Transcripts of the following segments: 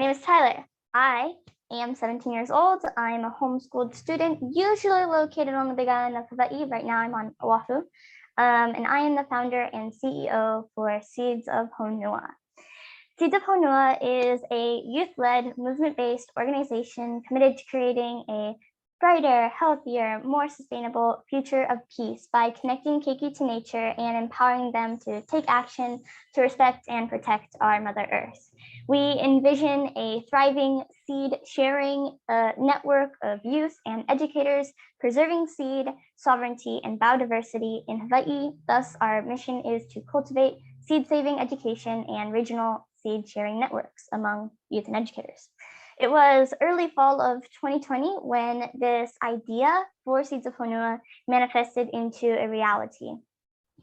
name is Tyler. I am 17 years old. I'm a homeschooled student, usually located on the Big Island of Hawaii. Right now I'm on Oahu. And I am the founder and CEO for SEEDS of Honua. SEEDS of Honua is a youth-led, movement-based organization committed to creating a brighter, healthier, more sustainable future of peace by connecting keiki to nature and empowering them to take action to respect and protect our Mother Earth. We envision a thriving seed sharing network of youth and educators preserving seed sovereignty and biodiversity in Hawaii. Thus, our mission is to cultivate seed-saving education and regional seed sharing networks among youth and educators. It was early fall of 2020 when this idea for SEEDS of Honua manifested into a reality.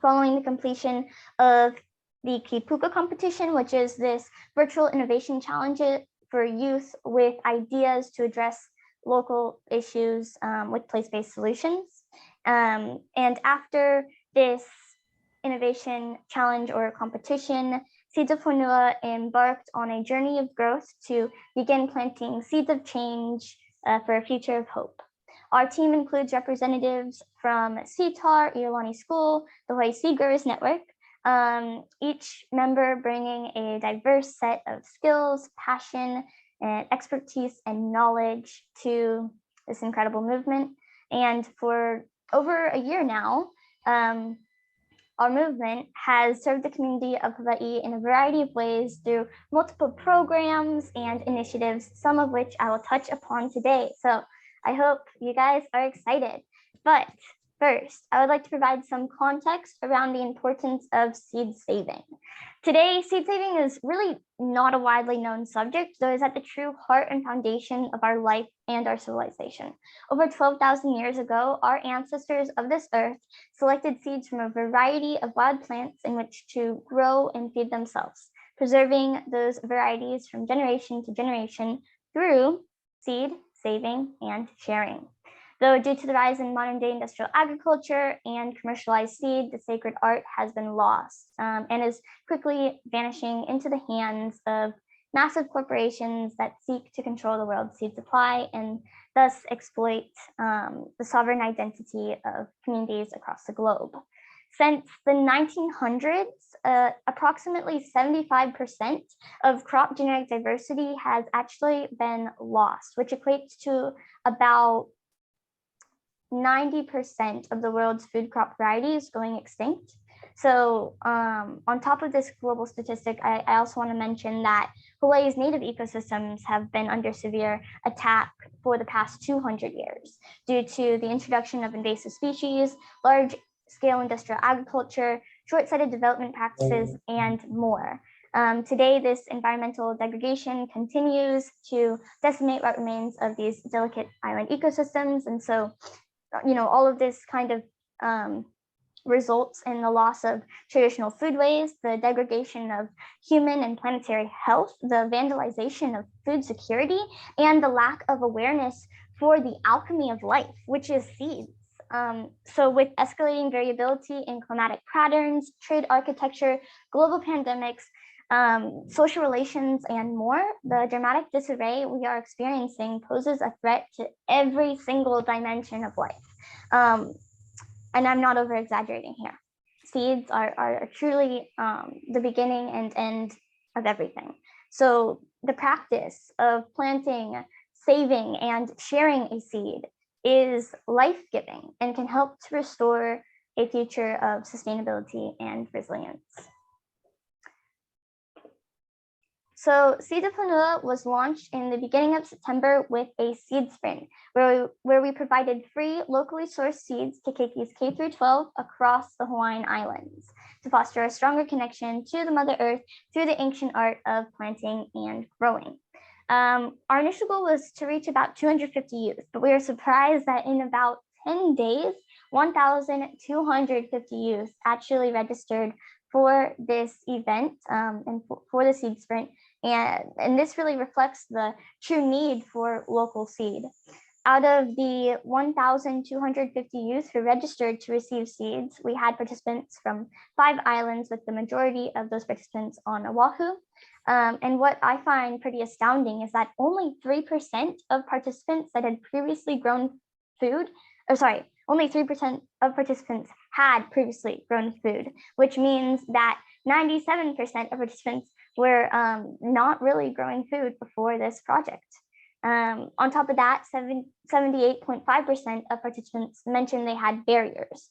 Following the completion of the Kipuka competition, which is this virtual innovation challenge for youth with ideas to address local issues with place-based solutions. And after this innovation challenge or competition, SEEDS of Honua embarked on a journey of growth to begin planting seeds of change for a future of hope. Our team includes representatives from CTAR, Iolani School, the Hawaii Seed Growers Network, each member bringing a diverse set of skills, passion, and expertise and knowledge to this incredible movement. And for over a year now, our movement has served the community of Hawaii in a variety of ways through multiple programs and initiatives, some of which I will touch upon today. So I hope you guys are excited. But first, I would like to provide some context around the importance of seed saving. Today, seed saving is really not a widely known subject, though it is at the true heart and foundation of our life and our civilization. Over 12,000 years ago, our ancestors of this earth selected seeds from a variety of wild plants in which to grow and feed themselves, preserving those varieties from generation to generation through seed saving and sharing. Though due to the rise in modern day industrial agriculture and commercialized seed, the sacred art has been lost and is quickly vanishing into the hands of massive corporations that seek to control the world's seed supply and thus exploit the sovereign identity of communities across the globe. Since the 1900s, approximately 75% of crop genetic diversity has actually been lost, which equates to about 90% of the world's food crop varieties going extinct. So on top of this global statistic, I also want to mention that Hawaii's native ecosystems have been under severe attack for the past 200 years due to the introduction of invasive species, large-scale industrial agriculture, short-sighted development practices, and more. Today, this environmental degradation continues to decimate what remains of these delicate island ecosystems. And so, all of this kind of results in the loss of traditional foodways, the degradation of human and planetary health, the vandalization of food security, and the lack of awareness for the alchemy of life, which is seeds. So with escalating variability in climatic patterns, trade architecture, global pandemics, social relations, and more, the dramatic disarray we are experiencing poses a threat to every single dimension of life. And I'm not over exaggerating here. Seeds are truly the beginning and end of everything. So the practice of planting, saving, and sharing a seed is life-giving and can help to restore a future of sustainability and resilience. So SEEDS of Honua was launched in the beginning of September with a seed sprint, where we provided free locally sourced seeds to keikis K through 12 across the Hawaiian Islands to foster a stronger connection to the Mother Earth through the ancient art of planting and growing. Our initial goal was to reach about 250 youth, but we were surprised that in about 10 days, 1,250 youth actually registered for this event and for the seed sprint. And this really reflects the true need for local seed. Out of the 1,250 youth who registered to receive seeds, we had participants from 5 islands, with the majority of those participants on Oahu. And what I find pretty astounding is that only 3% of participants that had previously grown food, only 3% of participants had previously grown food, which means that 97% of participants were not really growing food before this project. On top of that, 78.5% of participants mentioned they had barriers,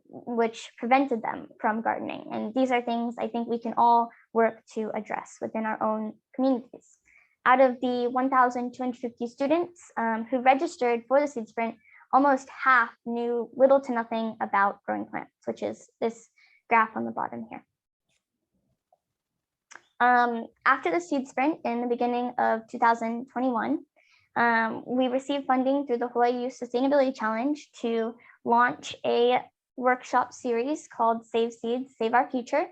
which prevented them from gardening. And these are things I think we can all work to address within our own communities. Out of the 1,250 students who registered for the seed sprint, almost half knew little to nothing about growing plants, which is this graph on the bottom here. After the seed sprint in the beginning of 2021, we received funding through the Hawaii Youth Sustainability Challenge to launch a workshop series called Save Seeds, Save Our Future.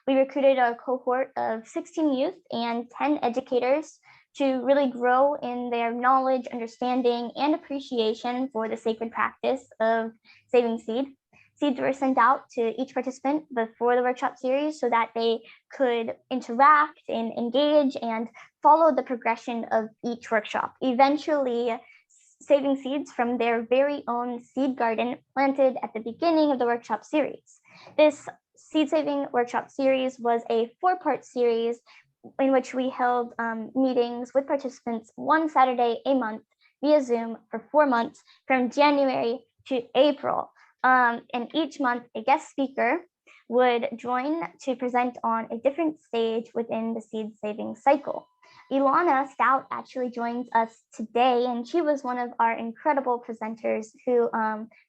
We recruited a cohort of 16 youth and 10 educators to really grow in their knowledge, understanding, and appreciation for the sacred practice of saving seed. Seeds were sent out to each participant before the workshop series so that they could interact and engage and follow the progression of each workshop, eventually saving seeds from their very own seed garden planted at the beginning of the workshop series. This seed saving workshop series was a 4-part series in which we held meetings with participants one Saturday a month via Zoom for 4 months from January to April. And each month a guest speaker would join to present on a different stage within the seed saving cycle. Ilana Stout actually joins us today, and she was one of our incredible presenters who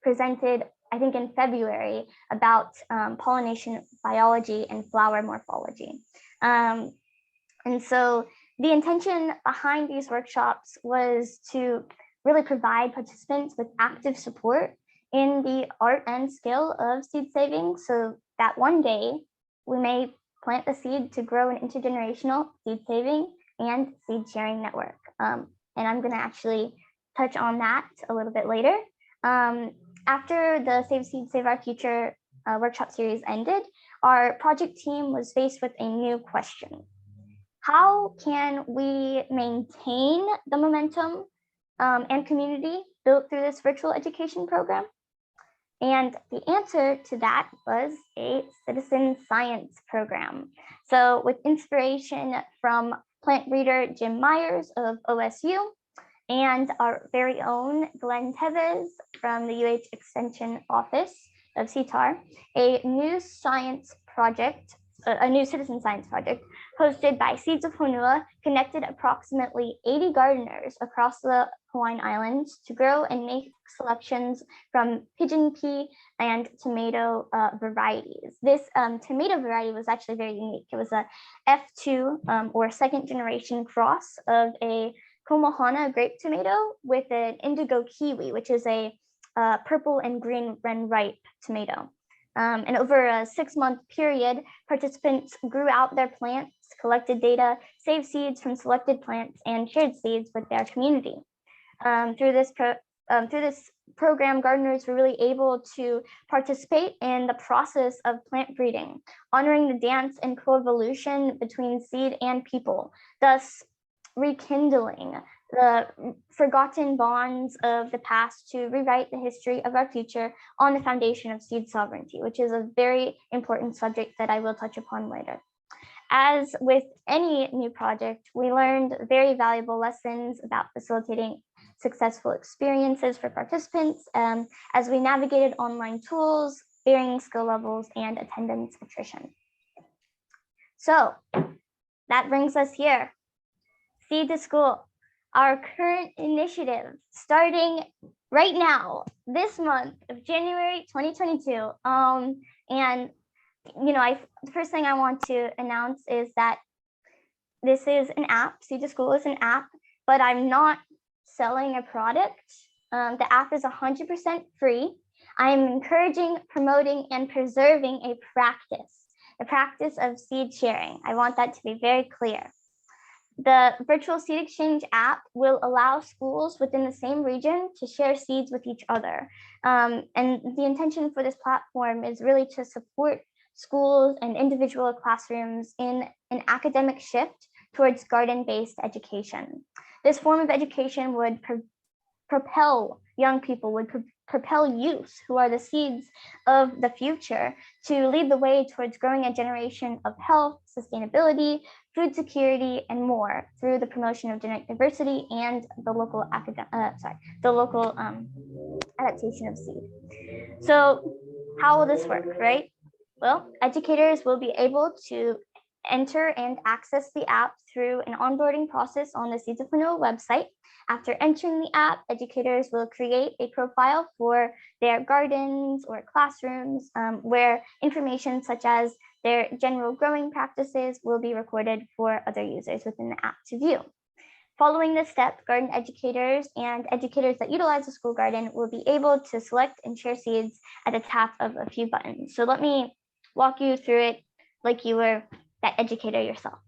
presented, I think in February, about pollination biology and flower morphology. And so the intention behind these workshops was to really provide participants with active support in the art and skill of seed saving, so that one day we may plant the seed to grow an intergenerational seed saving and seed sharing network. And I'm going to actually touch on that a little bit later. After the Save Seeds, Save Our Future workshop series ended, our project team was faced with a new question. How can we maintain the momentum and community built through this virtual education program? And the answer to that was a citizen science program. So with inspiration from plant breeder Jim Myers of OSU and our very own Glenn Tevez from the UH Extension Office of CTAR, a new citizen science project hosted by SEEDS of Honua connected approximately 80 gardeners across the Hawai'i Islands to grow and make selections from pigeon pea and tomato varieties. This tomato variety was actually very unique. It was a F2 or second generation cross of a Komohana grape tomato with an indigo kiwi, which is a purple and green red ripe tomato. And over a 6-month period, participants grew out their plants, collected data, saved seeds from selected plants, and shared seeds with their community. Through this program, gardeners were really able to participate in the process of plant breeding, honoring the dance and coevolution between seed and people, thus rekindling the forgotten bonds of the past to rewrite the history of our future on the foundation of seed sovereignty, which is a very important subject that I will touch upon later. As with any new project, we learned very valuable lessons about facilitating successful experiences for participants as we navigated online tools, varying skill levels, and attendance attrition. So that brings us here. Seed to School, our current initiative starting right now, this month of January 2022. And the first thing I want to announce is that this is an app. Seed to School is an app, but I'm not selling a product. The app is 100% free. I am encouraging, promoting, and preserving the practice of seed sharing. I want that to be very clear. The virtual seed exchange app will allow schools within the same region to share seeds with each other. And the intention for this platform is really to support schools and individual classrooms in an academic shift towards garden-based education. This form of education would propel young people, would propel youth, who are the seeds of the future, to lead the way towards growing a generation of health, sustainability, food security, and more through the promotion of genetic diversity and the local adaptation of seed. So how will this work, right? Well, educators will be able to enter and access the app through an onboarding process on the SEEDS of Honua website. After entering the app, educators will create a profile for their gardens or classrooms where information such as their general growing practices will be recorded for other users within the app to view. Following this step, garden educators and educators that utilize the school garden will be able to select and share seeds at the tap of a few buttons. So let me walk you through it like you were that educator yourself.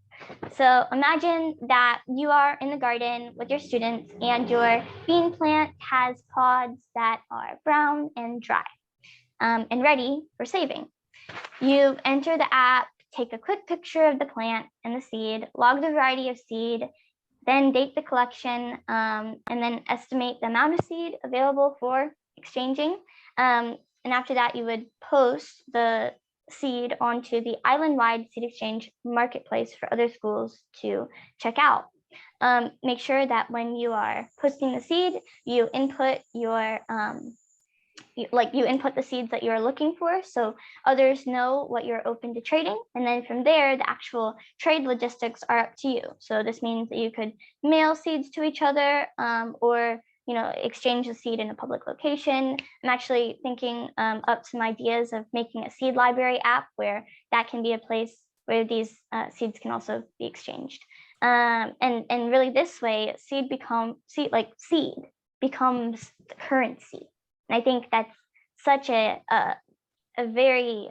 So imagine that you are in the garden with your students and your bean plant has pods that are brown and dry and ready for saving. You enter the app, take a quick picture of the plant and the seed, log the variety of seed, then date the collection, and then estimate the amount of seed available for exchanging. And after that, you would post the seed onto the island-wide seed exchange marketplace for other schools to check out. Make sure that when you are posting the seed, you input your you input the seeds that you're looking for, so others know what you're open to trading. And then from there, the actual trade logistics are up to you. So this means that you could mail seeds to each other or exchange the seed in a public location. I'm actually thinking up some ideas of making a seed library app where that can be a place where these seeds can also be exchanged. And really this way, seed becomes the currency. And I think that's such a very,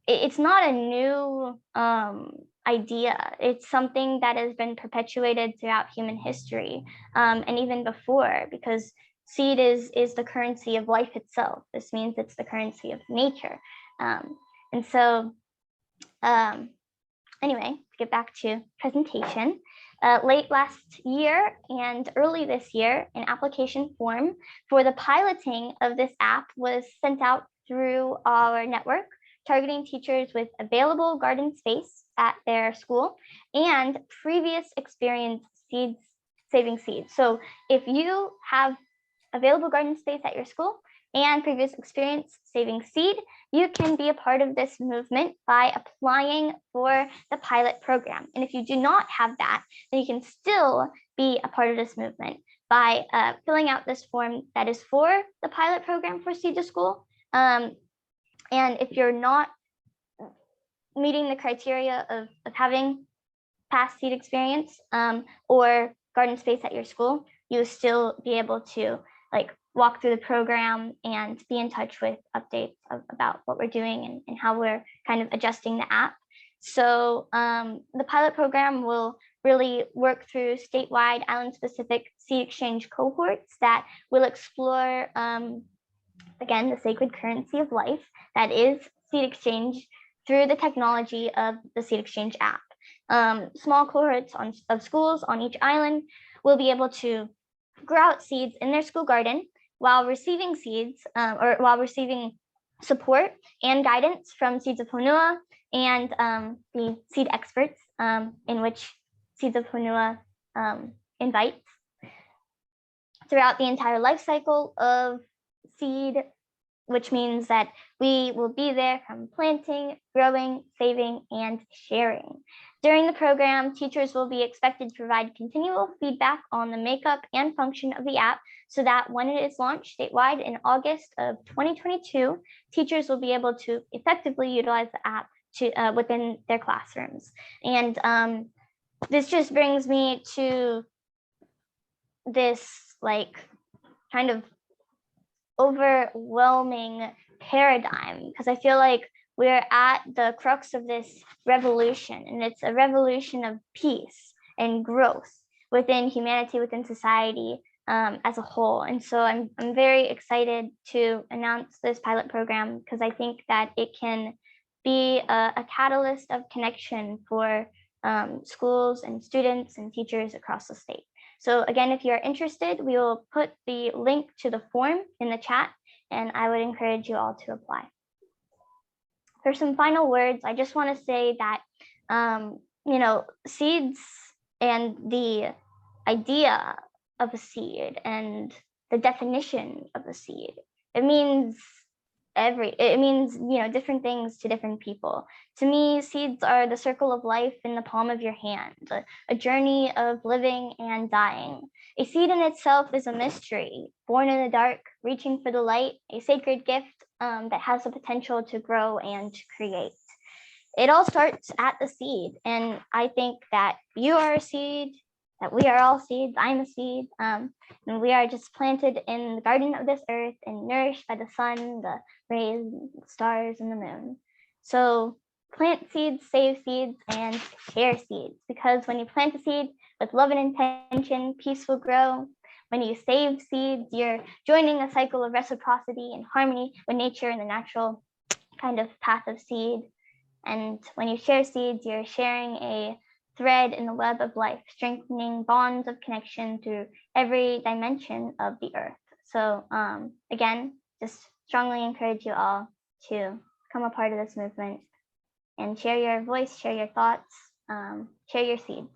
it's not a new idea. It's something that has been perpetuated throughout human history and even before, because seed is the currency of life itself. This means it's the currency of nature. And so anyway, to get back to presentation, late last year and early this year, an application form for the piloting of this app was sent out through our network, targeting teachers with available garden space at their school and previous experience saving seeds. So if you have available garden space at your school and previous experience saving seed, you can be a part of this movement by applying for the pilot program. And if you do not have that, then you can still be a part of this movement by filling out this form that is for the pilot program for Seed to School. And if you're not meeting the criteria of having past seed experience or garden space at your school, you will still be able to walk through the program and be in touch with updates about what we're doing and how we're kind of adjusting the app. So the pilot program will really work through statewide island-specific seed exchange cohorts that will explore, again, the sacred currency of life that is seed exchange through the technology of the seed exchange app. Small cohorts of schools on each island will be able to grow out seeds in their school garden while receiving seeds or while receiving support and guidance from SEEDS of Honua and the seed experts in which SEEDS of Honua invites throughout the entire life cycle of seed, which means that we will be there from planting, growing, saving, and sharing. During the program, teachers will be expected to provide continual feedback on the makeup and function of the app so that when it is launched statewide in August of 2022, teachers will be able to effectively utilize the app within their classrooms. And this just brings me to this kind of overwhelming paradigm, because I feel like we're at the crux of this revolution, and it's a revolution of peace. and growth within humanity, within society as a whole. And so I'm very excited to announce this pilot program because I think that it can be a catalyst of connection for schools and students and teachers across the state. So again, if you're interested, we will put the link to the form in the chat, and I would encourage you all to apply. For some final words, I just want to say that, SEEDS and the idea of a seed and the definition of a seed, it means different things to different people. To me, seeds are the circle of life in the palm of your hand, a journey of living and dying. A seed in itself is a mystery, born in the dark, reaching for the light, a sacred gift that has the potential to grow and to create. It all starts at the seed, and I think that you are a seed, that we are all seeds. I'm a seed, and we are just planted in the garden of this earth and nourished by the sun, the rays, the stars, and the moon. So plant seeds, save seeds, and share seeds, because when you plant a seed with love and intention, peace will grow. When you save seeds, you're joining a cycle of reciprocity and harmony with nature and the natural kind of path of seed. And when you share seeds, you're sharing a thread in the web of life, strengthening bonds of connection through every dimension of the earth. So again, just strongly encourage you all to become a part of this movement and share your voice, share your thoughts, share your seeds.